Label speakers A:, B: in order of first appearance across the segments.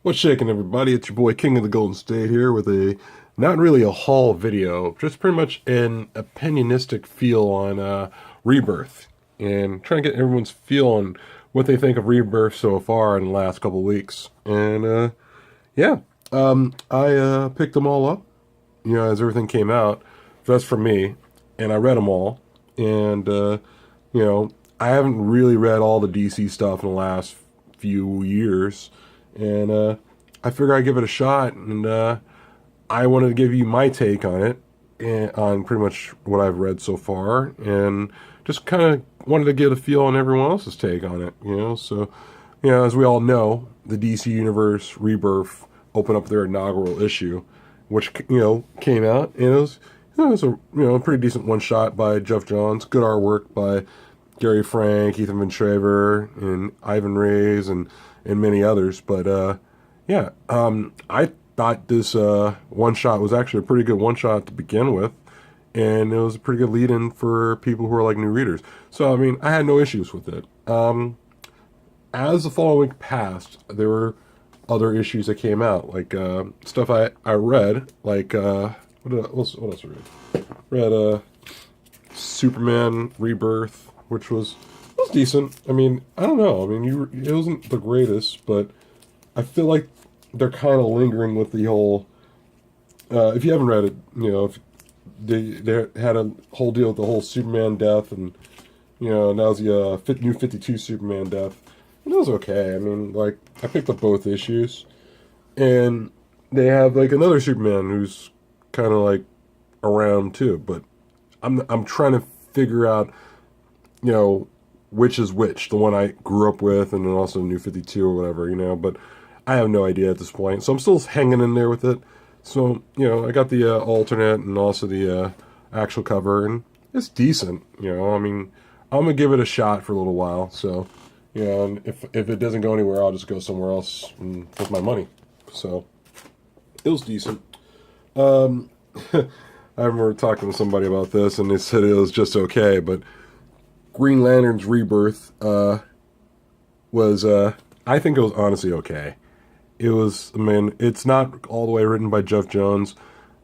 A: What's shaking, everybody? It's your boy King of the Golden State here with a not really a haul video, just pretty much an opinionistic feel on Rebirth and trying to get everyone's feel on what they think of Rebirth so far in the last couple of weeks. And yeah, I picked them all up, as everything came out. That's for me, and I read them all. And I haven't really read all the DC stuff in the last few years, and I figured I'd give it a shot, and I wanted to give you my take on it, and on pretty much what I've read so far, and just kind of wanted to get a feel on everyone else's take on it. So, as we all know, the DC Universe Rebirth opened up their inaugural issue, which came out, and it was a pretty decent one shot by Jeff Johns, good artwork by Gary Frank, Ethan Van Schaver, and Ivan Reyes, and many others. But I thought this one shot was actually a pretty good one shot to begin with, and it was a pretty good lead in for people who are like new readers. So I mean, I had no issues with it. As the following week passed, there were other issues that came out, like stuff I read, like what else I read? Read Superman Rebirth, which was decent. I mean, I don't know. I mean, it wasn't the greatest, but I feel like they're kind of lingering with the whole. If you haven't read it, if they had a whole deal with the whole Superman death, and now's the new 52 Superman death. And it was okay. I mean, like, I picked up both issues, and they have like another Superman who's kind of like around too, but I'm trying to figure out, which is which, the one I grew up with, and then also New 52 or whatever, but I have no idea at this point. So I'm still hanging in there with it. So, I got the alternate and also the actual cover, and it's decent, I mean, I'm going to give it a shot for a little while. So, and if it doesn't go anywhere, I'll just go somewhere else with my money. So, it was decent. I remember talking to somebody about this, and they said it was just okay, but Green Lantern's Rebirth was, I think it was honestly okay. It was, I mean, it's not all the way written by Jeff Johns,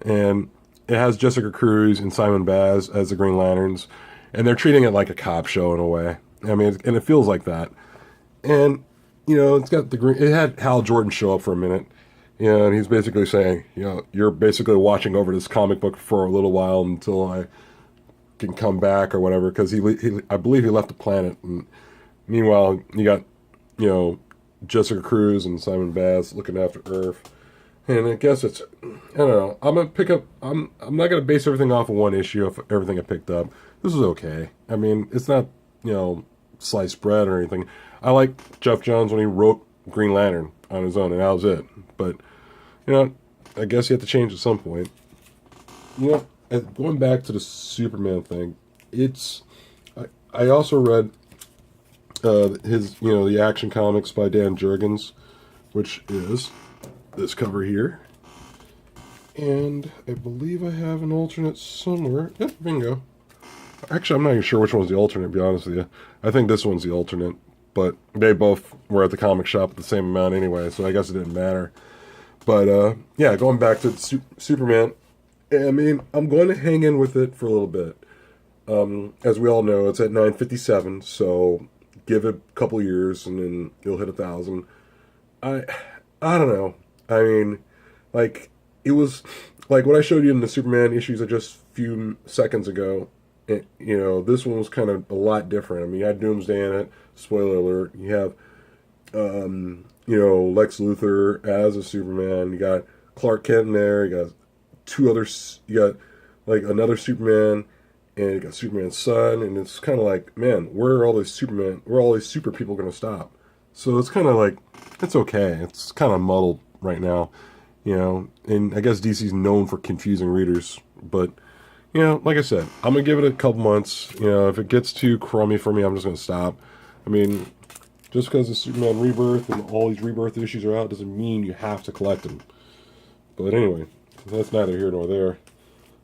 A: and it has Jessica Cruz and Simon Baz as the Green Lanterns, and they're treating it like a cop show in a way. I mean, and it feels like that. And, it's got it had Hal Jordan show up for a minute, and he's basically saying, you're basically watching over this comic book for a little while until I can come back or whatever, because I believe he left the planet, and meanwhile you got Jessica Cruz and Simon Baz looking after Earth, and I guess it's, I don't know, I'm gonna pick up, I'm not gonna base everything off of one issue of everything I picked up. This is okay. I mean, it's not sliced bread or anything. I like Jeff Johns when he wrote Green Lantern on his own, and that was it. But I guess you have to change at some point. Going back to the Superman thing, I also read his, the Action Comics by Dan Jurgens, which is this cover here. And I believe I have an alternate somewhere. Yep, bingo. Actually, I'm not even sure which one's the alternate, to be honest with you. I think this one's the alternate, but they both were at the comic shop at the same amount anyway, so I guess it didn't matter. But, yeah, going back to Superman, I mean, I'm going to hang in with it for a little bit. As we all know, it's at 957, so give it a couple years and then you'll hit 1,000. I don't know. I mean, like, it was like what I showed you in the Superman issues just a few seconds ago. This one was kind of a lot different. I mean, you had Doomsday in it. Spoiler alert. You have, Lex Luthor as a Superman. You got Clark Kent in there. You got two others. You got like another Superman, and you got Superman's son. And it's kind of like, man, where are all these super people going to stop? So it's kind of like, it's okay. It's kind of muddled right now, And I guess DC's known for confusing readers, but like I said, I'm going to give it a couple months. If it gets too crummy for me, I'm just going to stop. I mean, just because the Superman Rebirth and all these Rebirth issues are out doesn't mean you have to collect them. But anyway, that's neither here nor there.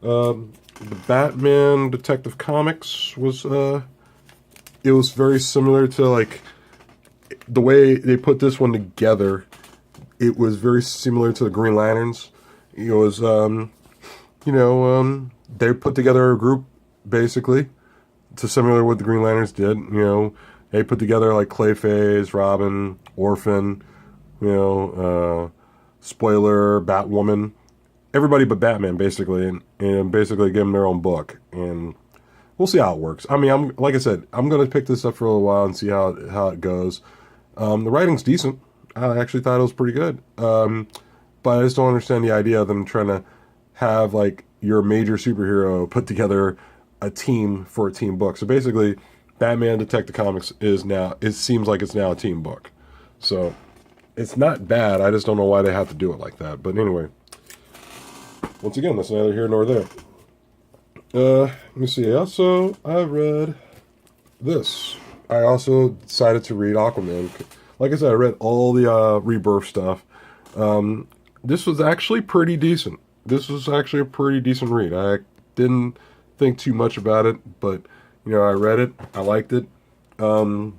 A: The Batman Detective Comics was, it was very similar to, like, the way they put this one together it was very similar to the Green Lanterns. It was, they put together a group basically to similar what the Green Lanterns did. They put together like Clayface, Robin, Orphan, Spoiler, Batwoman, everybody but Batman basically, and basically give them their own book. And we'll see how it works. I mean, like I said, I'm going to pick this up for a little while and see how it goes. The writing's decent. I actually thought it was pretty good. But I just don't understand the idea of them trying to have like your major superhero put together a team for a team book. So basically, Batman Detective Comics it seems like it's now a team book. So it's not bad. I just don't know why they have to do it like that. But anyway, once again, that's neither here nor there. Let me see. Also, I read this. I also decided to read Aquaman. Like I said, I read all the Rebirth stuff. This was actually pretty decent. This was actually a pretty decent read. I didn't think too much about it, but I read it. I liked it. I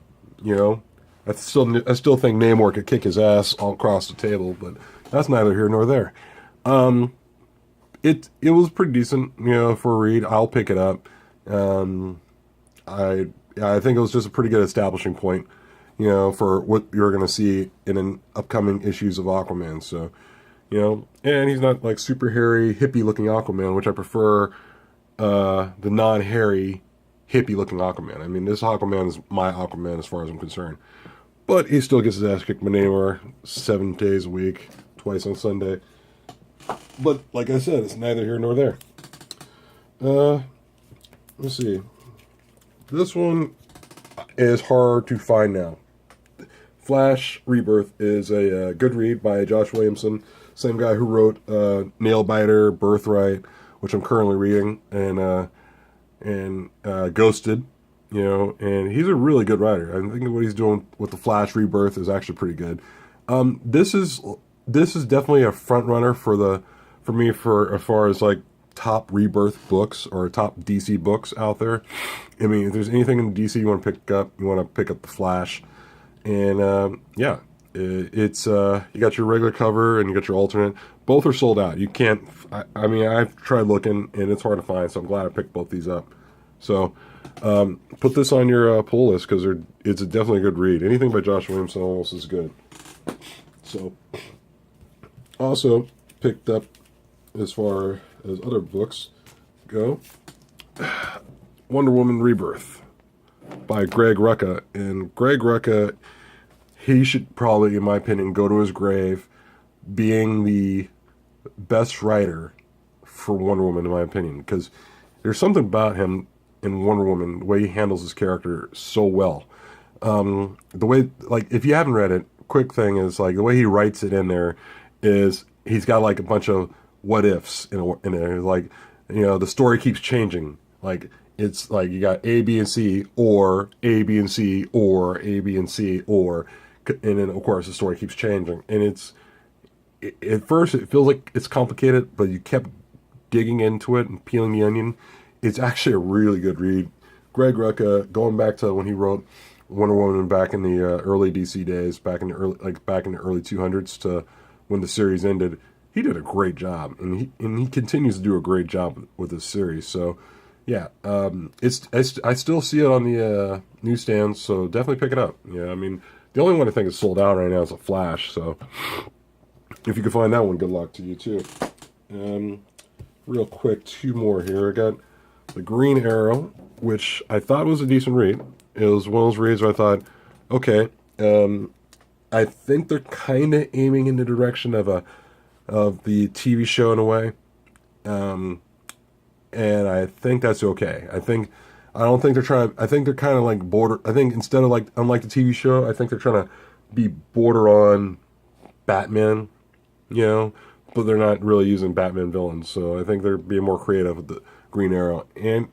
A: still think Namor could kick his ass all across the table, but that's neither here nor there. It was pretty decent, for a read. I'll pick it up. I think it was just a pretty good establishing point, for what you're going to see in an upcoming issues of Aquaman. So, and he's not like super hairy, hippie looking Aquaman, which I prefer the non-hairy, hippie looking Aquaman. I mean, this Aquaman is my Aquaman as far as I'm concerned. But he still gets his ass kicked by Namor 7 days a week, twice on Sunday. But like I said, it's neither here nor there. Let's see. This one is hard to find now. Flash Rebirth is a good read by Josh Williamson, same guy who wrote Nailbiter, Birthright, which I'm currently reading, and Ghosted, and he's a really good writer. I think what he's doing with the Flash Rebirth is actually pretty good. This is definitely a front runner for me as far as like top Rebirth books or top DC books out there. I mean, if there's anything in DC you want to pick up, the Flash. And it's you got your regular cover and you got your alternate. Both are sold out. You can't. I mean, I've tried looking and it's hard to find. So I'm glad I picked both these up. So put this on your pull list because it's definitely a good read. Anything by Josh Williamson almost is good. So also picked up, as far as other books go, Wonder Woman Rebirth by Greg Rucka. And Greg Rucka, he should probably, in my opinion, go to his grave being the best writer for Wonder Woman, in my opinion, because there's something about him in Wonder Woman, the way he handles his character so well. The way, like, if you haven't read it, quick thing is, like, the way he writes it in there is he's got, like, a bunch of what ifs in there. Like, the story keeps changing. Like, it's like you got A, B, and C, or A, B, and C, or A, B, and C, or, and then, of course, the story keeps changing. And at first, it feels like it's complicated, but you kept digging into it and peeling the onion. It's actually a really good read. Greg Rucka, going back to when he wrote Wonder Woman back in the early DC days, back in the early 200s to when the series ended, he did a great job, and he continues to do a great job with this series. So, yeah, I still see it on the newsstands, so definitely pick it up. Yeah, I mean, the only one I think is sold out right now is a Flash. So, if you can find that one, good luck to you too. Real quick, 2 more here. I got the Green Arrow, which I thought was a decent read. It was one of those reads where I thought, okay, I think they're kind of aiming in the direction of the TV show in a way, and I think that's okay. I don't think they're trying. I think they're kind of like border. I think instead of like unlike the TV show, I think they're trying to be border on Batman, but they're not really using Batman villains. So I think they're being more creative with the Green Arrow, and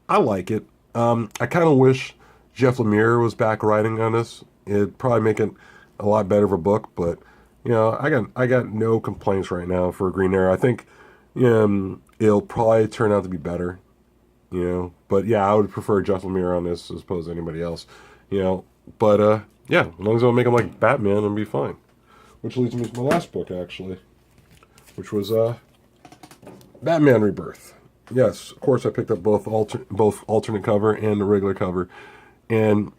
A: I like it. I kind of wish Jeff Lemire was back writing on this. It'd probably make it a lot better of a book, but I got no complaints right now for Green Arrow. I think it'll probably turn out to be better, But yeah, I would prefer Jeff Lemire on this as opposed to anybody else, But yeah, as long as I don't make him like Batman, it'll be fine. which leads me to my last book, actually, which was Batman Rebirth. Yes, of course, I picked up both alternate cover and the regular cover. And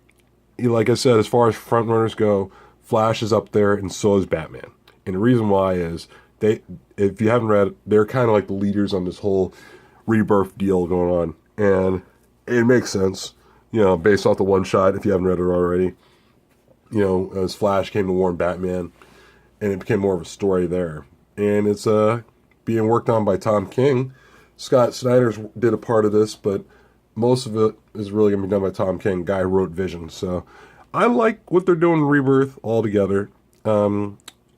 A: like I said, as far as front runners go, Flash is up there, and so is Batman. And the reason why is if you haven't read, they're kind of like the leaders on this whole Rebirth deal going on. And it makes sense, based off the one shot, if you haven't read it already. As Flash came to warn Batman, and it became more of a story there. And it's being worked on by Tom King. Scott Snyder did a part of this, but most of it is really going to be done by Tom King, guy who wrote Vision. So I like what they're doing in Rebirth altogether. I'm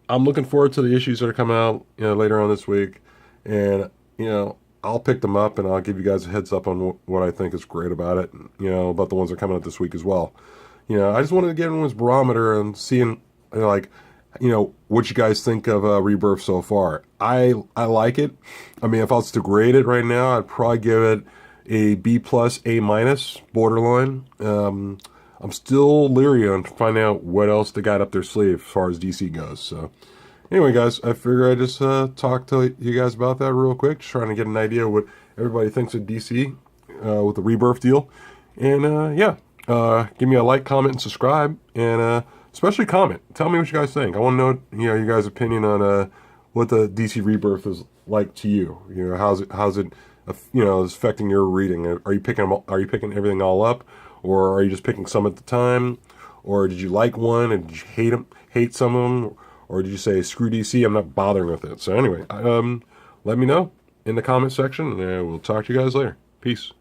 A: looking forward to the issues that are coming out later on this week. And, I'll pick them up, and I'll give you guys a heads up on what I think is great about it, about the ones that are coming out this week as well. I just wanted to get everyone's barometer and seeing, what you guys think of Rebirth so far. I like it. I mean, if I was to grade it right now, I'd probably give it a B+, A-, borderline. I'm still leery on finding out what else they got up their sleeve as far as DC goes. So, anyway, guys, I figure I just talk to you guys about that real quick, just trying to get an idea of what everybody thinks of DC with the Rebirth deal. And, give me a like, comment, and subscribe, and especially comment. Tell me what you guys think. I want to know, you guys' opinion on what the DC Rebirth is like to you. How's it is affecting your reading? Are you picking everything all up, or are you just picking some at the time, or did you like one and did you hate some of them, or did you say screw DC? I'm not bothering with it. So anyway, let me know in the comment section, and we'll talk to you guys later. Peace.